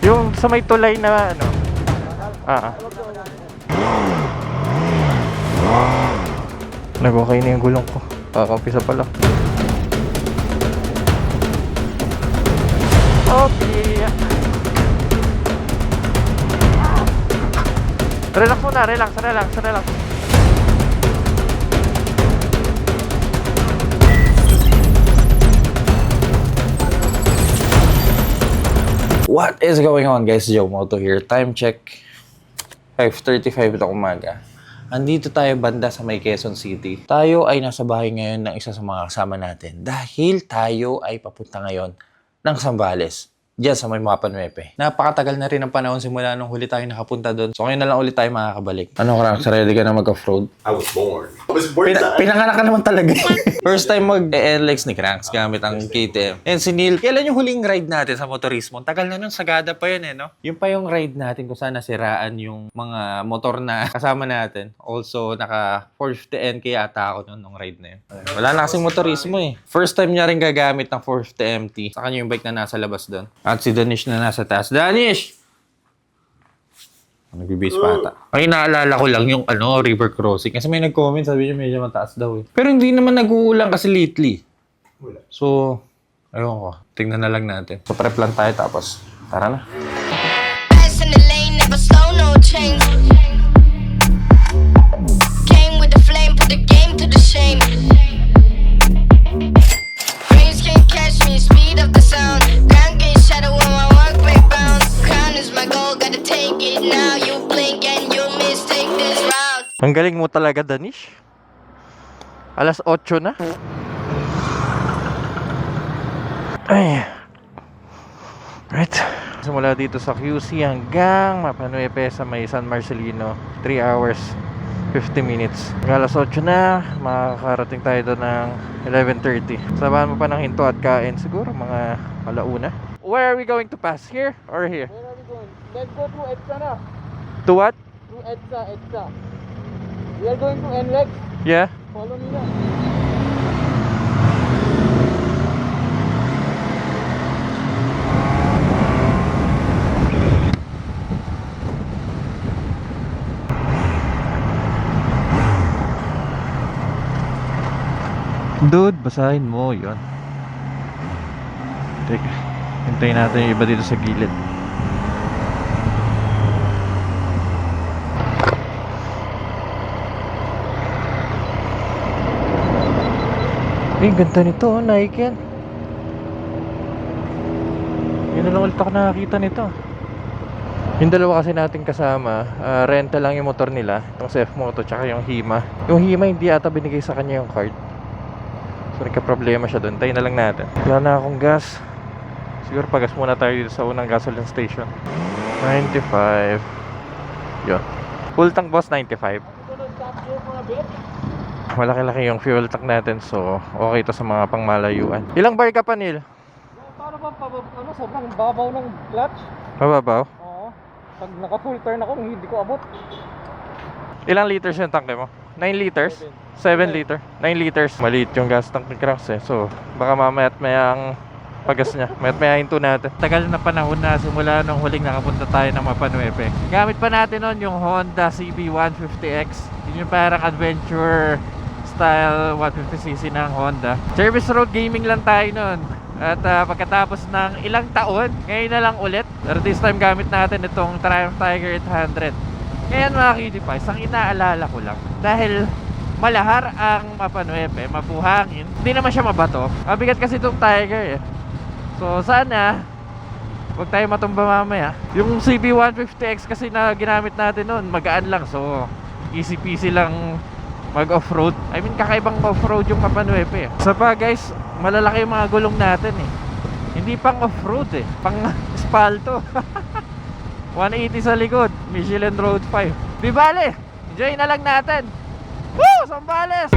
Yung sa may tulay na ano. Nag-okay na yung gulong ko. Kakampisa pala. Okay. Relax muna, relax. What is going on, guys? Joe Moto here. Time check 5:35 na umaga. Andito tayo banda sa may Quezon City. Tayo ay nasa bahay ngayon ng isa sa mga kasama natin dahil tayo ay papunta ngayon ng Zambales. Diyan sa may Mapa Nuepe. Napakatagal na rin ang panahon simula nung huli tayo nakapunta doon. So ngayon na lang ulit tayo makakabalik. Ano ka, ready ka na mag-off-road? I was born Pinanganak ka naman talaga. First time mag-LX ni Cranks gamit ang KTM. And si Neil, kailan yung huling ride natin sa motorismo? Tagal na nun, sagada pa yun no? Yung pa yung ride natin kung saan nasiraan yung mga motor na kasama natin. Also, naka 450NK ata ako nun nung ride na yun. Wala na kasing motorismo First time niya rin gagamit ng 450MT. Sa kanya yung bike na nasa labas doon. At si Danish na nasa taas. Danish! Nagbibase pa ata. Ay, naalala ko lang yung river crossing. Kasi may nag-comment, sabi niya medyo mataas daw Pero hindi naman nag-uulan kasi lately. Wala. So, ayun ko. Tingnan na lang natin. So, prep lang tayo tapos tara na. In the lane, never slow, no change. Came with the flame, put the game to the shame. Dreams can't catch me, speed of the sound. Can't get shadow when my work rate bounce. Crown is my goal, gotta take it now. You blink and you mistake this round. Ang galing mo talaga, Danish. Alas 8 na. Ay. Right. Simula dito sa QC hanggang Mapa Nuepe sa may San Marcelino. 3 hours, 50 minutes. Hanggang alas 8 na, makakarating tayo doon ng 11:30. Sabahan mo pa ng hinto at kain. Siguro mga alauna. Where are we going to pass? Here or here? Where are we going? Let's go to EDSA na. To what? To EDSA. We are going to NLEX. Yeah. Follow me na. Dude, basahin mo yun. Teka, hintayin natin yung iba dito sa gilid. Ganda nito, Nike yan. Yun na lang ulit ako nakakita nito. Yung dalawa kasi natin kasama, renta lang yung motor nila. Itong CF Moto tsaka yung Hima. Yung Hima hindi ata binigay sa kanya yung card. So nagka-problema siya doon. Tayo na lang natin. Wala na akong gas. Siguro pagas muna tayo dito sa unang gasoline station. 95. Yun. Full tank boss, 95. Malaki-laki yung fuel tank natin. So okay to sa mga pangmalayuan. Ilang bar ka pa, Neil? Paano ba sobrang babaw ng clutch? Mababaw? Oo. Pag naka-full turn ako, hindi ko abot. Ilang liters yung tank mo? 9 liters? 7 liter? 9 liters. Maliit yung gas tank ni Cranks so baka mamaya't mayang pagas niya. Maya't hinto natin. Tagal na panahon na simula nung huling nakapunta tayo ng Mapa Nuepe. Gamit pa natin nun yung Honda CB150X. Yun yung parang adventure style 150cc ng Honda. Service road gaming lang tayo nun. At pagkatapos ng ilang taon, ngayon na lang ulit. Pero this time gamit natin itong Triumph Tiger 800. Ngayon mga Kitty-Pies, ang inaalala ko lang, dahil malahar ang Mapa Nuepe, mabuhangin, hindi naman siya mabato. Mabigat kasi itong Tiger So sana huwag tayo matumba mamaya. Yung CB150X kasi na ginamit natin noon, magaan lang. So easy peasy lang mag-offroad. I mean kakaibang off-road yung Mapa Nuepe Sa pa guys, malalaki yung mga gulong natin Hindi pang off-road pang espalto 180 sa likod, Michelin Road 5. Di bale, enjoy na lang natin. Woo! Zambales!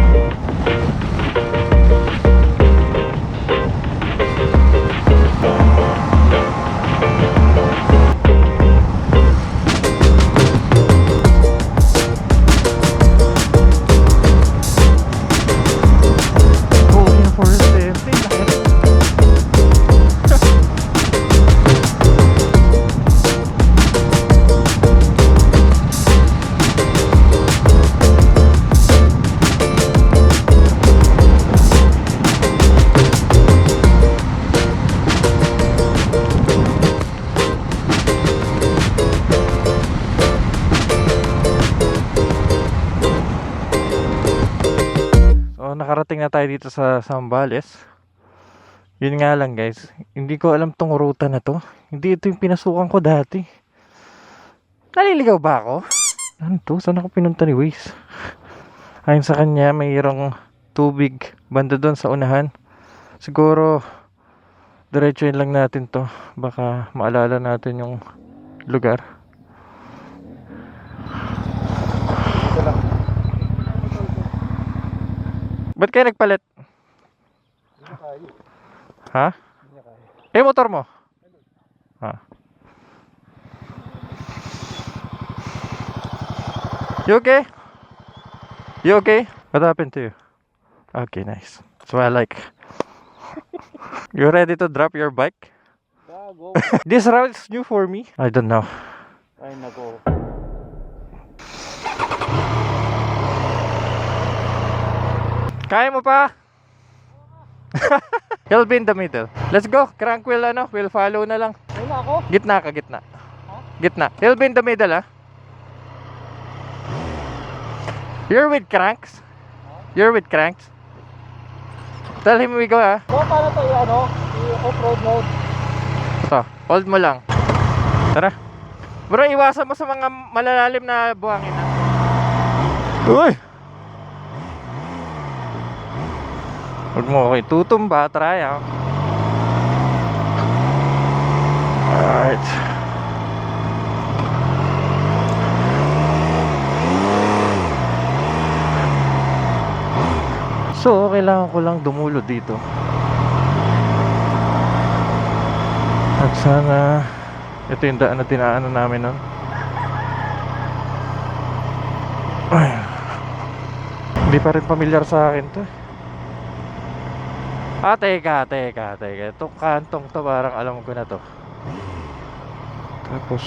nakarating na tayo dito sa Zambales. Yun nga lang guys, hindi ko alam tong ruta na to. Hindi ito yung pinasukan ko dati. Naliligaw ba ako? Ano to? Saan ako pinunta ni Waze? Ayon sa kanya, mayroong tubig banda doon sa unahan. Siguro diretsuhin lang natin to. Baka maalala natin yung lugar. Ba't kayo nagpalit? Ha? Eh, motor mo? Ha? You okay? You okay? What happened to you? Okay, nice. That's what I like. You ready to drop your bike? Yeah, go. This route is new for me. I don't know. Ay, nako. Kaya mo pa? He'll be in the middle. Let's go. Crank wheel ano? We'll follow na lang. Ay, na ako. Gitna ka, gitna. Gitna. He'll be in the middle, ah. You're with Cranks? You're with Cranks? Tell him we go, ah. So, paano to ano? I-off-road mode. Ito, hold mo lang. Tara. Bro, iwasan mo sa mga malalalim na buhangin, ah. Uy! Huwag mo okay tutumba, try, ah. Alright. So, kailangan ko lang dumulod dito. At sana ito yung daan na dinaanan namin nun. Ay. Hindi pa rin pamilyar sa akin to. Teka. Itong kantong to parang alam ko na to. Tapos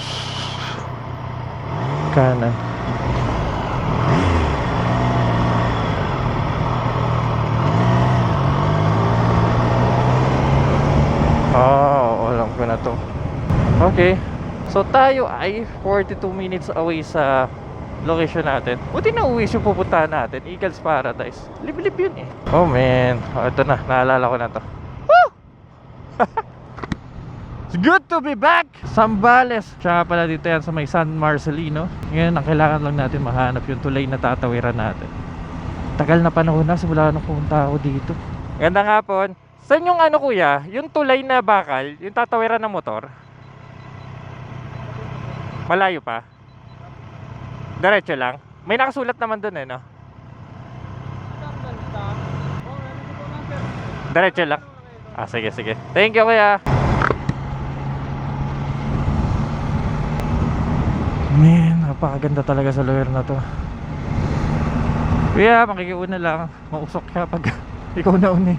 kanan. Oo, alam ko na to. Okay. So tayo ay 42 minutes away sa location natin. Buti na uwi yung pupuntahan natin, Eagles Paradise. Liblib yun eh. Oh man, ito na, naalala ko na to. Woo! It's good to be back! Zambales. Tsaka pala dito yan sa may San Marcelino. Ngayon, ang kailangan lang natin mahanap yung tulay na tatawiran natin. Tagal na panahon na, simula nung pumunta ako dito. Ganda nga po. Saan yung ano kuya? Yung tulay na bakal, yung tatawiran ng motor? Malayo pa? Diretso lang? May nakasulat naman dun eh, no? Diretso lang? Ah, sige. Thank you kuya. Man, napakaganda talaga sa lugar na to. Kuya, makikiuna lang. Mausok ka pag ikaw na uni.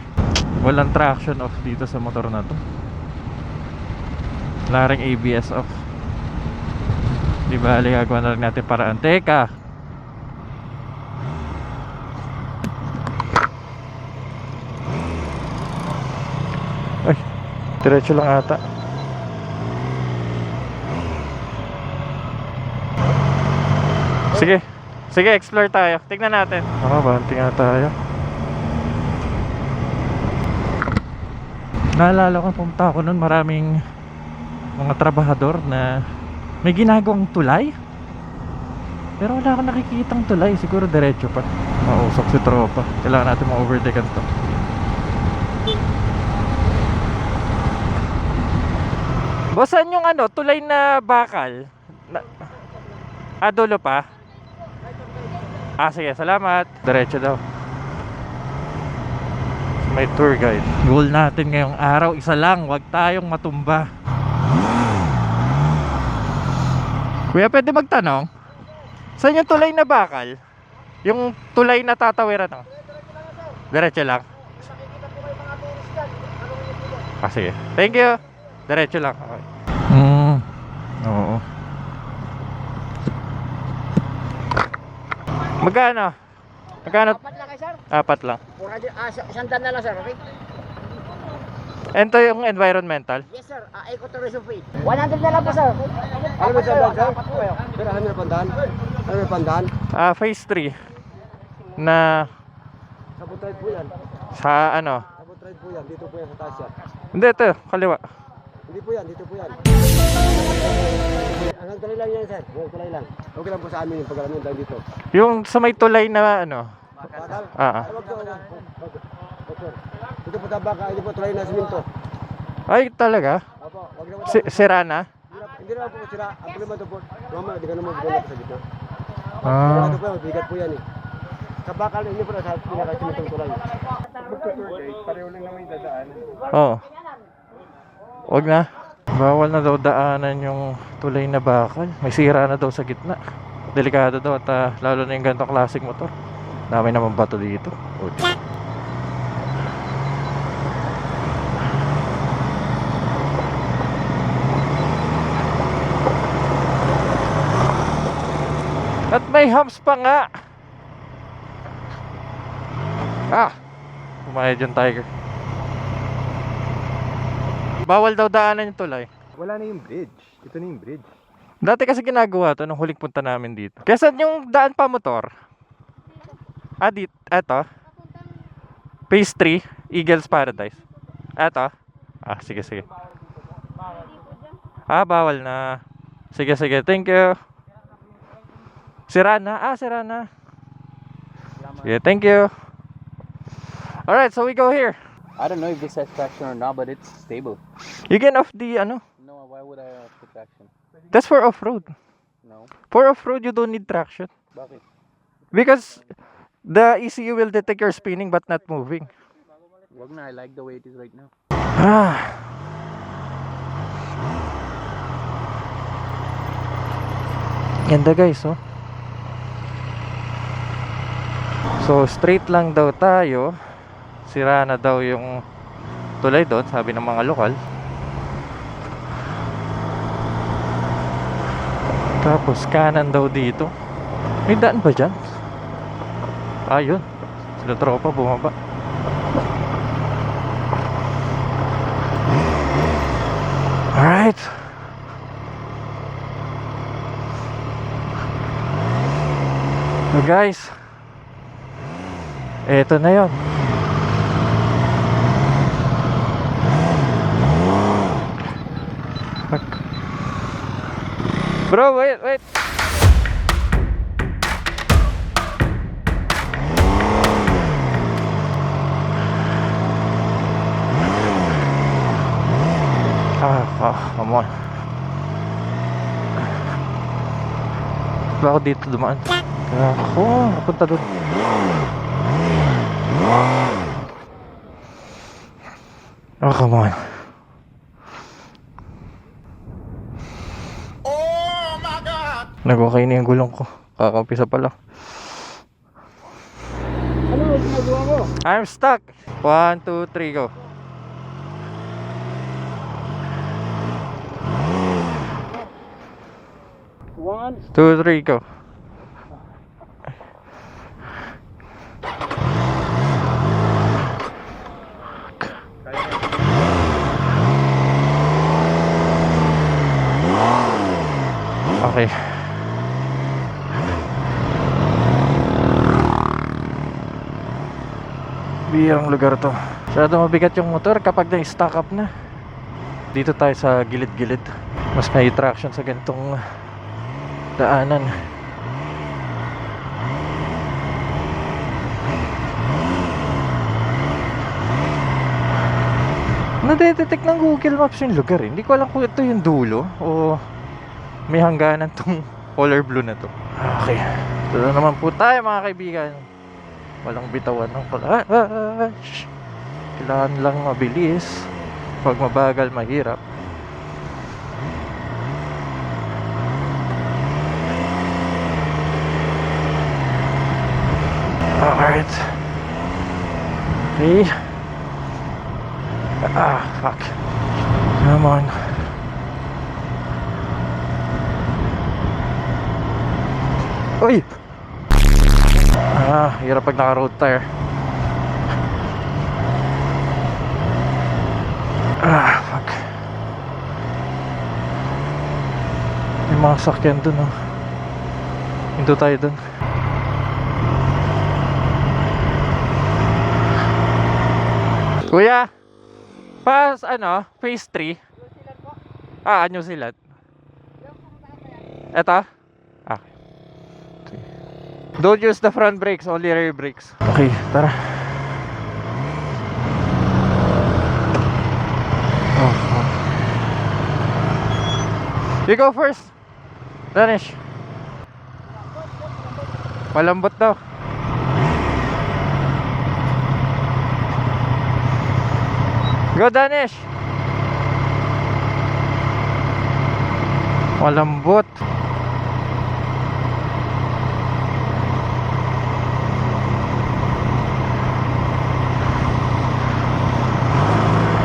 Walang traction off dito sa motor na to. Wala ring ABS off. Di ba, gagawa na lang natin paraan. Teka! Ay, diretso lang ata. Sige, explore tayo. Tignan natin. Banting nga tayo. Naalala ko, pumunta ako nun, maraming mga trabahador na may ginagawang tulay. Pero wala akong nakikitang tulay. Siguro diretso pa. Mausok si tropa. Kailangan natin ma-overtaken to. Bosan yung ano, tulay na bakal dulo pa. Sige, salamat. Diretso daw. May tour guide. Goal natin ngayong araw, isa lang, wag tayong matumba. Kuya, pwede magtanong? Saan yung tulay na bakal? Yung tulay na tatawiran ng? Diretso lang. Sige. Thank you. Diretso lang. Okay. Oo. Magkano? Apat lang kayo, sir. 4 lang. Isang tan na lang, sir. Okay? Ito yung environmental. Yes, sir. Ecotourism fee. 100 na lang po, sir. Ano ba siya, sir? Sir, ano may pandaan? Ano may pandaan? Phase 3 na Sabot ride po yan. Sa ano? Sabot ride po yan. Dito po yan sa taas yan. Hindi, ito. Kaliwa. Hindi po yan, dito po yan. Hanggang tulay lang yan, sir. Hanggang tulay lang. Okay lang po sa amin yung pag-alam yun tayo dito. Yung sa may tulay na ano. Bakal? Ah. Wag po, wag. Wag. Dito po tabaka, ito po tulay na siminto. Ay, talaga? Opo, wag naman. Sira na? Hindi naman po sira. Ang problema ito po, mama, di ka naman bigyan sa gitna. Ah. Ito po yan, bigat po yan eh. Sa bakal, hindi po na sa pinaka-simentong tulay. Pareho lang naman yung dadaan. Oo. Wag na. Bawal na daw daanan yung tulay na bakal. May sira na daw sa gitna. Delikado daw at lalo na yung ganitong classic motor. Dami naman bato dito. At may humps pa nga. Umayad yung Tiger. Bawal daw daanan yung tulay. Wala na yung bridge. Ito na yung bridge. Dati kasi ginagawa to nung huling punta namin dito. Kaya saan yung daan pa motor? Dito. Eto. Phase 3, Eagles Paradise. Eto. Sige. Bawal na. Sige. Thank you. Sira na. Sira na. Yeah, thank you. Alright, so we go here. I don't know if this has traction or not, but it's stable. You can off the ano. No, why would I put traction? That's for off-road. No. For off-road, you don't need traction. Bakit? Because the ECU will detect your spinning but not moving. Wag na, I like the way it is right now. Ganda guys, oh. So straight lang daw tayo. Sira na daw yung tulay doon, sabi ng mga lokal. Tapos kanan daw dito. May daan ba dyan? Yun. Sila tropa bumaba. Alright. So guys, eto na yun. Bro, wait. Come on. Ba ako dito dumaan? Ako, napunta doon. Come on. Nag-okay na yung gulong ko. Kakapisa pa lang. Ano ginagawa mo? I'm stuck. 1, 2, 3, go. One. 2, 3, go. Okay. Bihirang lugar to. Masyado mabigat yung motor kapag na-stack up na. Dito tayo sa gilid-gilid. Mas may traction sa ganitong daanan. Nadedetect ng Google Maps yung lugar eh. Hindi ko alam kung ito yung dulo o may hangganan tong color blue na to. Okay. Ito na naman po tayo mga kaibigan. Walang bitawan ng clutch. Kailangan lang mabilis. Pag mabagal, mahirap. Alright. Okay. Fuck. Come on. Uy! Hirap pag naka-road tire. Fuck. May mga sakyan dun, oh. Hinto tayo dun. Kuya, pas ano, phase 3. Ah, New Zealand. Eto? Ah. Okay. Don't use the front brakes, only rear brakes. Okay, tara. Oh, oh. You go first. Danish. Malambot daw. Go Danish. Malambot.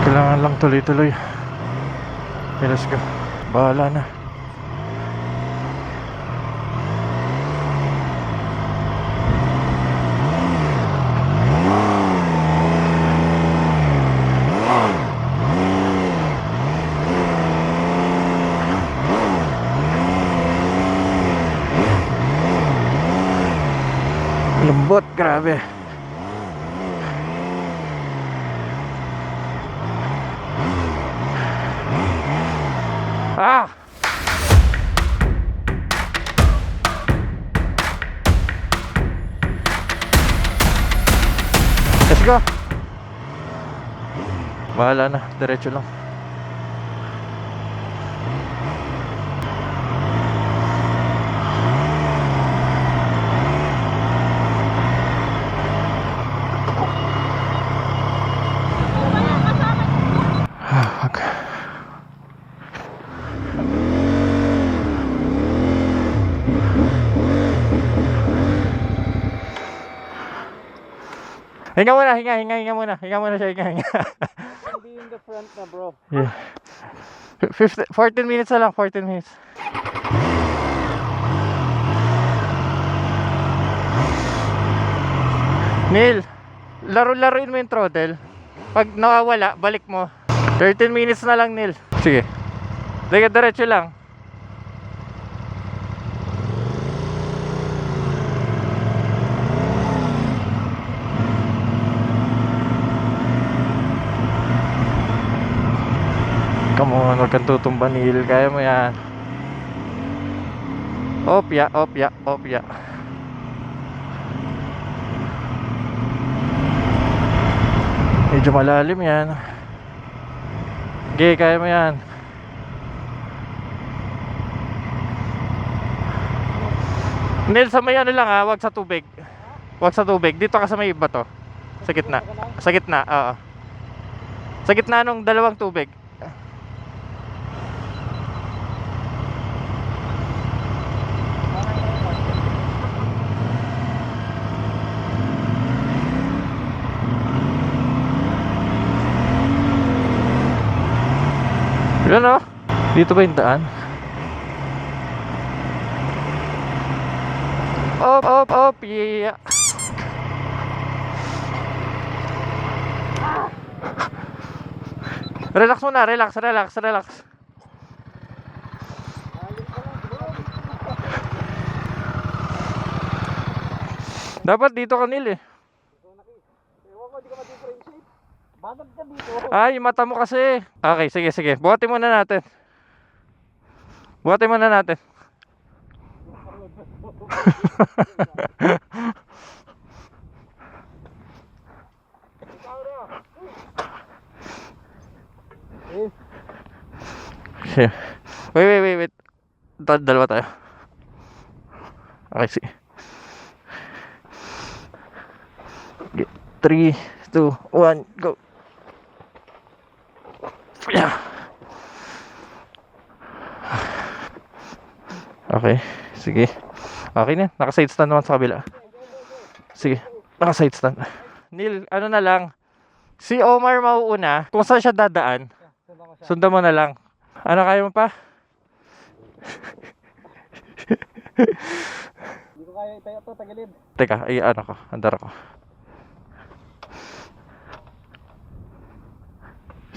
Kailangan lang tuloy-tuloy. Okay, let's go. Bahala na. Lembut, grabe. Ah! Let's go. Bahala na, diretso lang. Okay. Hinga muna, hinga muna. Hinga muna siya, hinga. Be in the front na, bro. Yeah. 14 minutes na lang, 14 minutes. Neil, laro-laruin mo yung throttle. Pag nawawala, balik mo. 13 minutes na lang, Neil. Sige. Diretso lang. Come on, huwag kang tutumba, Neil. Kaya mo yan. Opya, opya, opya. Medyo malalim yan. Okay, kaya mo yan. Neil, sa may ano lang ha, wag sa tubig. Wag sa tubig. Dito ka sa may iba to. Sa gitna. Sa gitna, oo. Sa gitna nung dalawang tubig. Yan o. Dito ba yung daan? Op, yeah. Relax muna, relax. Dapat dito ka, Neil eh. Ay, mata mo kasi. Okay, sige. Buhatin muna natin. Okay. Wait. Dalawa tayo. Okay, sige. 3, 2, 1, go. Yeah. Okay, sige. Okay na, naka-side stand naman sa kabila. Sige, naka-side stand. Neil, ano na lang, si Omar mauuna. Kung saan siya dadaan, sundan mo na lang. Ano, kaya mo pa? Hindi ko kaya itayo to, tagilid. Teka, ano ko, andar ako.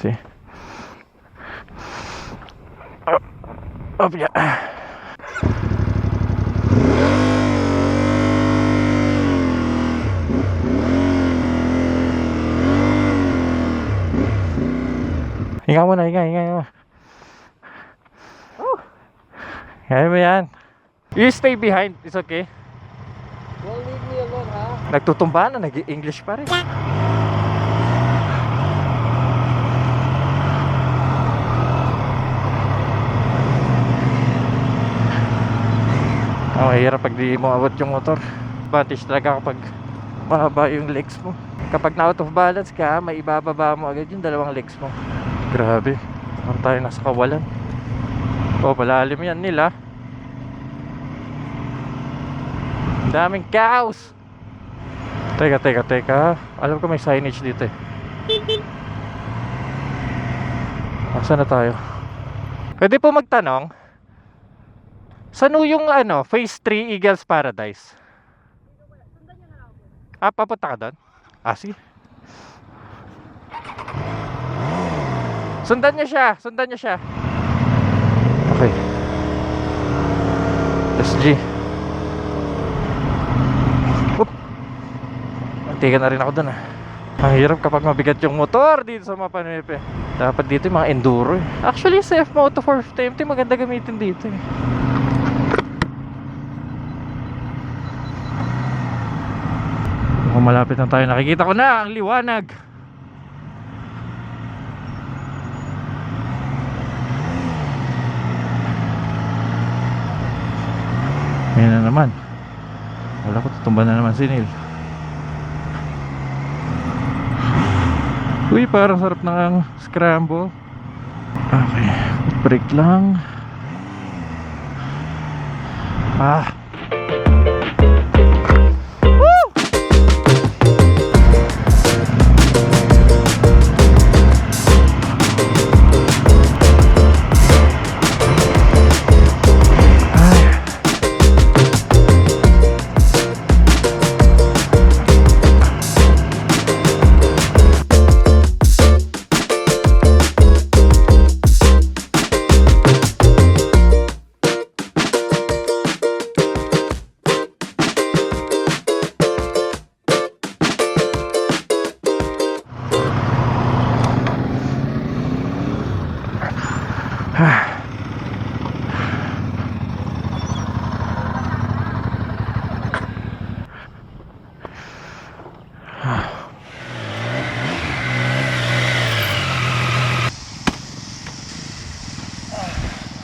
See? Up, yeah. Hinga mo na, hinga mo. Kaya mo yan. You stay behind, it's okay. Don't leave me alone, ha? Nagtutumba na, nag-English pa rin. Mahirap pag di mo abot yung motor. Advantage talaga kapag mahaba yung legs mo. Kapag na out of balance ka, may ibababa mo agad yung dalawang legs mo. Grabe, parang tayo nasa kawalan. Oh, palalim yan nila. Daming cows. Teka. Alam ko may signage dito eh. Saan na tayo? Pwede po magtanong, saan yung Phase 3 Eagles Paradise? Papunta ka doon? Sige. Sundan niya siya. Okay. SG. Oop. Mantika na rin ako doon. Ang hirap kapag mabigat yung motor dito sa Mapanuepe. Dapat dito yung mga enduro eh. Actually, sa F-Moto 450 maganda gamitin dito eh. Malapit na tayo. Nakikita ko na ang liwanag. Ayan na naman. Wala ko, tutumba na naman si Neil. Uy, parang sarap ng scramble. Okay, break lang.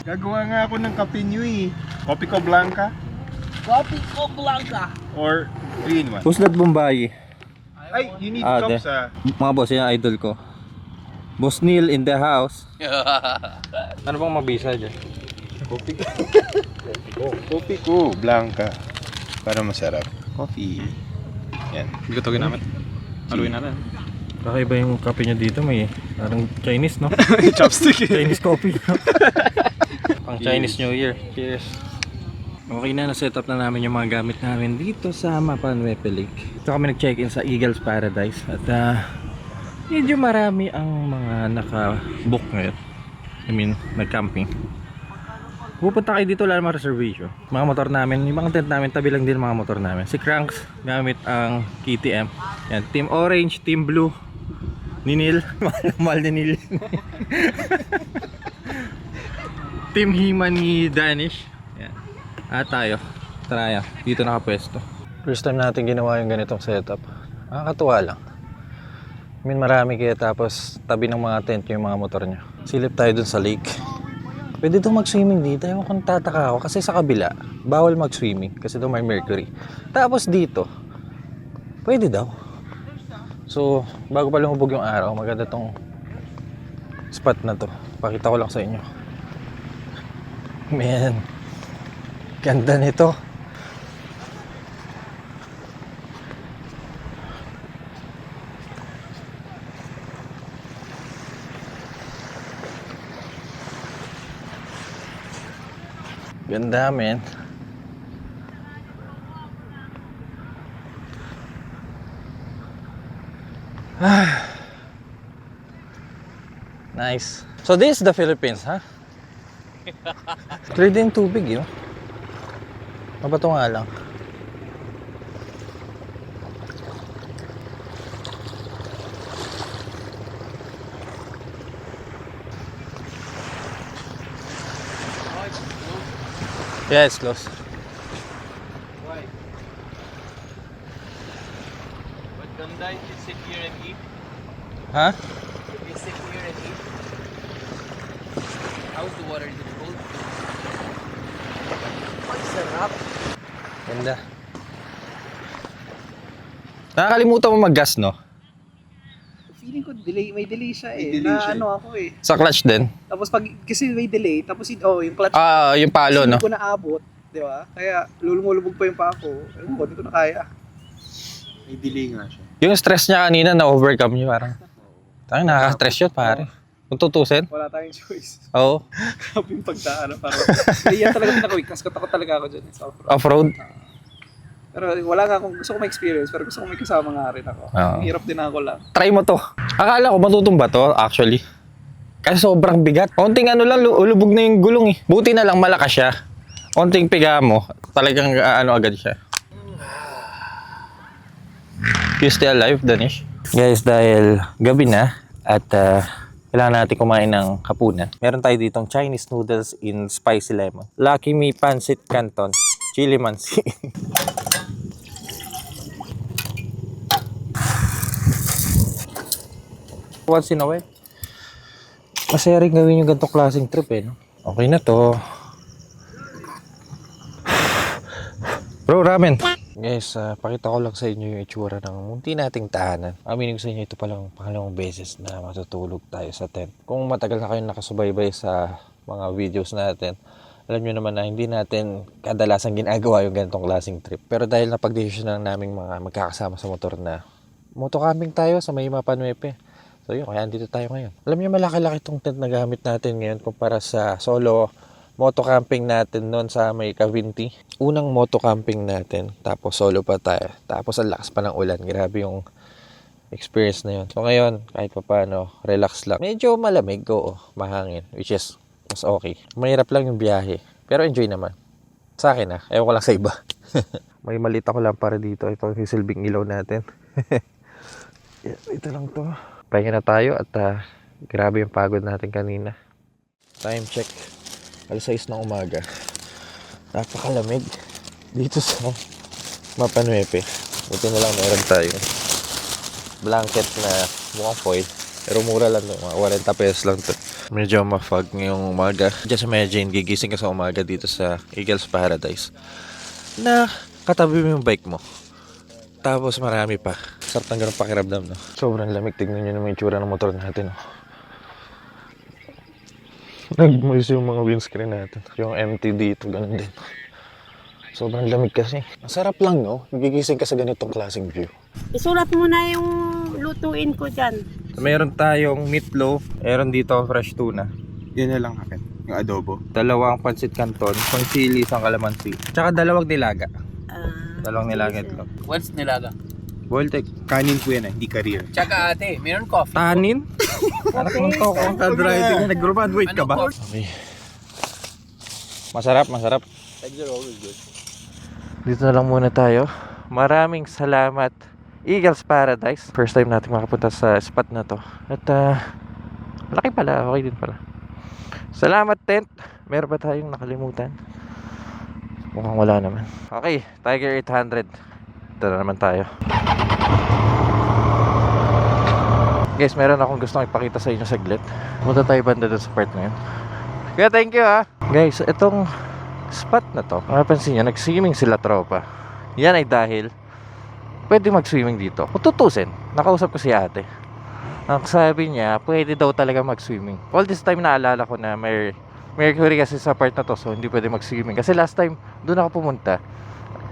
Gagawa nga ako ng kape nyo eh. Kopi ko blanca Coffee ko blanca. or green one. Who's that Bombay? Ay, you need de. cups ah. Mga boss, yan idol ko. Boss Neil in the house. Ano bang mabisa dyan? Kopi ko blanca. Para masarap. Coffee. Yan. Hindi ko ito ginamit. Haluin natin. Kakaiba yung kape niya dito. May parang Chinese, no? Chopstick. Chinese coffee. Pang Chinese New Year. Cheers. Okay na, na-set up na namin yung mga gamit namin dito sa Mapanuepe Lake. Ito kami nag-check-in sa Eagles Paradise. At medyo marami ang mga naka-book ngayon. I mean, nag-camping. Pupunta kayo dito, wala namang reservation. Mga motor namin, yung mga tent namin, tabi lang din mga motor namin. Si Cranks, gamit ang KTM. Yan, Team Orange, Team Blue, ni Neil. Mahal ni Neil. Team Hima ni Danish. Yan. At tayo, tara, dito nakapwesto. First time natin ginawa yung ganitong setup. Nakakatuwa lang. I mean, marami kaya tapos tabi ng mga tent yung mga motor nyo. Silip tayo dun sa lake. Pwede daw mag-swimming dito. Ewan kung tataka ako kasi sa kabila, bawal mag-swimming kasi daw may mercury. Tapos dito, pwede daw. So, bago pa lumubog yung araw, maganda tong spot na to. Pakita ko lang sa inyo. Man, ganda nito. Ganda, man. Nice. So this is the Philippines, huh? Clear din tubig, yun. Mabato nga lang. Yeah, it's close. Why? But Ganda, you sit here and eat. Huh? You sit here and eat. How's the water? Is it cold? Ay, sarap. Ganda. Nakakalimutan mo mag-gas, no? Feeling ko delay, may delay siya eh. Na ano ako eh. Sa clutch din. Tapos pag, kasi may delay, tapos yung clutch, Yung palo, no? hindi ko naabot. Di ba? Kaya lulumulubog pa yung pa ako. Ewan ko, hindi ko na kaya. May delay nga siya. Yung stress niya kanina, na-overcome niya parang. Tangin, nakaka-stress yun, pare. Kung tutusin. Wala tayong choice. Oo. Grabe yung pagdaan. Parang, yan talaga pinaka-weak. Mas takot talaga ako dyan. Sa off-road. Off-road. Pero wala nga akong, gusto ko ma-experience. Pero gusto ko may kasama nga rin ako. Oo. Hirap din ako lang. Try mo to. Akala ko matutumba to, actually. Kasi sobrang bigat. Konting ano lang, ulubog na yung gulong eh. Buti na lang malakas siya. Konting piga mo, talagang agad siya. You still alive, Danish? Guys, dahil gabi na at kailangan natin kumain ng hapunan. Meron tayo ditong Chinese noodles in spicy lemon. Lucky Me Pancit Canton. Chili Mansi. Once in a while. Masaya rin gawin yung ganitong klaseng trip eh. No? Okay na to. Bro, ramen. Guys, pakita ko lang sa inyo yung itsura ng munti nating tahanan. Aminin ko sa inyo, ito palang pangalawang beses na matutulog tayo sa tent. Kung matagal na kayong nakasubaybay sa mga videos natin, alam nyo naman na hindi natin kadalasan ginagawa yung ganitong klaseng trip. Pero dahil napag-decision na naming mga magkakasama sa motor na motocamping tayo sa may Mapanuepe. So yun, kaya andito tayo ngayon. Alam niyo, malaki-laki itong tent na gamit natin ngayon kumpara sa solo motocamping natin noon sa may Cavinti. Unang motocamping natin, tapos solo pa tayo. Tapos ang lakas pa ng ulan. Grabe yung experience na yun. So ngayon, kahit pa paano, relax lang. Medyo malamig, oo, mahangin, which is mas okay. Mahirap lang yung biyahe, pero enjoy naman. Sa akin ewan ko lang sa iba. May maliit ako lang para dito. Ito yung silbing ilaw natin. Ito lang to. Pahinga na tayo at grabe yung pagod natin kanina. Time check. 6:00 ng umaga. Napakalamig dito sa Mapanuepe. Buti na lang meron tayo blanket na mukhang foil. Pero mura lang to. Mga 40 pesos lang to. Medyo ma-fog ngayong umaga. Diyan sa Maya Jane, gigising ka sa umaga dito sa Eagles Paradise. Na katabi mo yung bike mo. Tapos marami pa. Sarap ng ganun pakiramdam, no? Sobrang lamig. Tignan nyo naman yung tsura ng motor natin, no? Nagmoist yung mga windscreen natin. Yung empty dito, ganun din. Sobrang lamig kasi. Masarap lang, no? Gigising ka sa ganitong klaseng view. Isulat mo na yung lutuin ko dyan. Meron tayong meatloaf. Meron dito fresh tuna. Yan na lang akin. Yung adobo. 2 pancit canton, isang chili, isang calamansi. Tsaka 2 nilaga. 2 nilaga itlog. What's nilaga? Boiled egg. Kanin po yan hindi career. Tsaka ate, meron coffee. Tanin? Anak ng toko ang ka-driving. Nag-graduate ka ba? Okay. Masarap, masarap. Dito na lang muna tayo. Maraming salamat, Eagles Paradise. First time natin makapunta sa spot na to. At malaki pala, okay din pala. Salamat tent. Meron ba tayong nakalimutan? Mukhang wala naman. Okay, Tiger 800. Ito na naman tayo. Guys, meron akong gustong ipakita sa inyo saglit. Punta tayo banda doon sa part na yun. Kaya thank you Guys, itong spot na to, mapapansin nyo, nag-swimming sila tropa. Yan ay dahil pwede mag-swimming dito. Kung tutusin, nakausap ko si ate. Ang sabi niya, pwede daw talaga mag-swimming. All this time naalala ko na may mercury kasi sa part na to, so hindi pwede mag-swimming. Kasi last time, doon ako pumunta.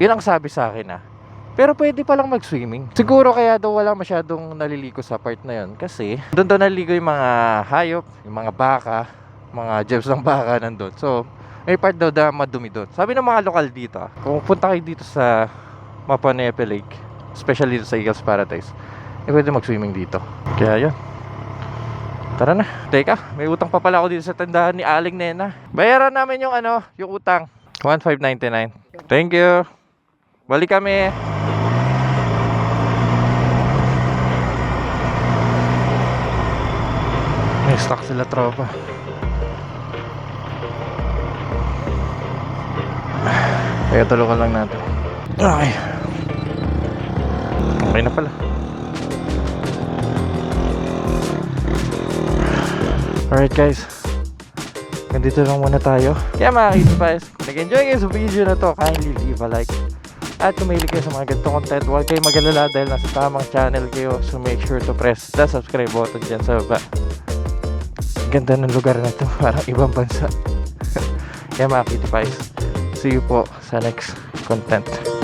Yun ang sabi sa akin Pero pwede palang mag-swimming. Siguro kaya daw wala masyadong naliligo sa part na yun. Kasi doon daw naliligo yung mga hayop, yung mga baka, mga jebs ng baka nandun. So, may part daw na madumi doon. Sabi ng mga lokal dito, kung punta kayo dito sa Mapanuepe Lake, especially dito sa Eagles Paradise, pwede mag-swimming dito. Kaya yun. Tara na. Teka, may utang pa pala ako dito sa tindahan ni Aling Nena. Bayaran namin yung yung utang. 1,599. Thank you. Balik kami. May stock sila tropa. Kaya tulukan lang natin. Okay. Okay na pala. Alright guys, ganito lang muna tayo. Kaya mga kaibigan, kung nag-enjoy kayo sa video na to, kindly leave a like. At kung mahilig kayo sa mga ganitong content, huwag kayo mag-alala dahil nasa tamang channel kayo. So make sure to press the subscribe button dyan sa baba. Ganda ng lugar na to, parang ibang bansa. Kaya mga kaibigan, see you po sa next content.